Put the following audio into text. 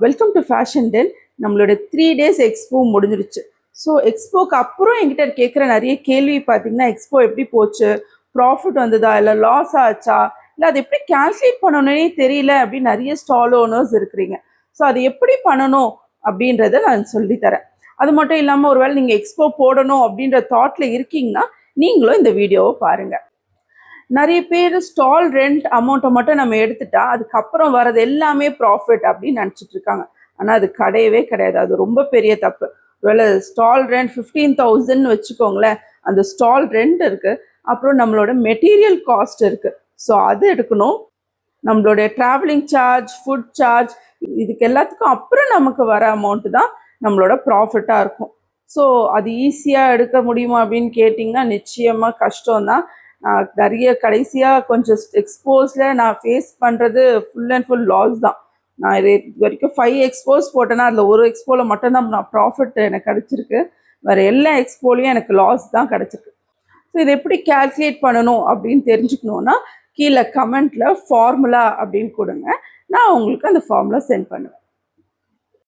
Welcome to fashion ten. நம்மளோட 3 days expo முடிஞ்சிருச்சு. So எக்ஸ்போக்கு அப்புறம் என்கிட்ட கேட்குற நிறைய கேள்வி பார்த்தீங்கன்னா, எக்ஸ்போ எப்படி போச்சு, ப்ராஃபிட் வந்ததா, இல்லை லாஸ் ஆச்சா, இல்லை அது எப்படி கால்குலேட் பண்ணணுன்னே தெரியல அப்படின்னு நிறைய ஸ்டால் ஓனர்ஸ் இருக்கிறீங்க. ஸோ அது எப்படி பண்ணணும் அப்படின்றத நான் சொல்லித்தரேன். அது மட்டும் இல்லாமல் ஒருவேளை நீங்கள் எக்ஸ்போ போடணும் அப்படின்ற தாட்டில் இருக்கீங்கன்னா நீங்களும் இந்த வீடியோவை பாருங்கள். நிறைய பேர் ஸ்டால் ரெண்ட் அமௌண்ட்டை மட்டும் நம்ம எடுத்துட்டா அதுக்கப்புறம் வர்றது எல்லாமே ப்ராஃபிட் அப்படின்னு நினச்சிட்டு இருக்காங்க. ஆனால் அது கிடையவே கிடையாது. அது ரொம்ப பெரிய தப்பு. ஒருவேளை ஸ்டால் ரெண்ட் 15,000 வச்சுக்கோங்களேன், அந்த ஸ்டால் ரெண்ட் இருக்குது, அப்புறம் நம்மளோட மெட்டீரியல் காஸ்ட் இருக்குது. ஸோ அது எடுக்கணும். நம்மளுடைய ட்ராவலிங் சார்ஜ், ஃபுட் சார்ஜ், இதுக்கு எல்லாத்துக்கும் அப்புறம் நமக்கு வர அமௌண்ட்டு தான் நம்மளோட ப்ராஃபிட்டாக இருக்கும். ஸோ அது ஈஸியாக எடுக்க முடியுமா அப்படின்னு கேட்டிங்கன்னா நிச்சயமாக கஷ்டம்தான். நிறைய கடைசியாக கொஞ்சம் எக்ஸ்போஸில் நான் ஃபேஸ் பண்ணுறது ஃபுல் அண்ட் ஃபுல் லாஸ் தான். நான் இது வரைக்கும் 5 எக்ஸ்போஸ் போட்டேன்னா அதில் ஒரு எக்ஸ்போவில் மட்டும்தான் நான் ப்ராஃபிட் எனக்கு கிடச்சிருக்கு. வேறு எல்லா எக்ஸ்போலையும் எனக்கு லாஸ் தான் கிடச்சிருக்கு. ஸோ இதை எப்படி கால்குலேட் பண்ணணும் அப்படின்னு தெரிஞ்சுக்கணுன்னா கீழே கமெண்ட்டில் ஃபார்முலா அப்படின்னு கொடுங்க. நான் உங்களுக்கு அந்த ஃபார்முலா சென்ட் பண்ணுவேன்.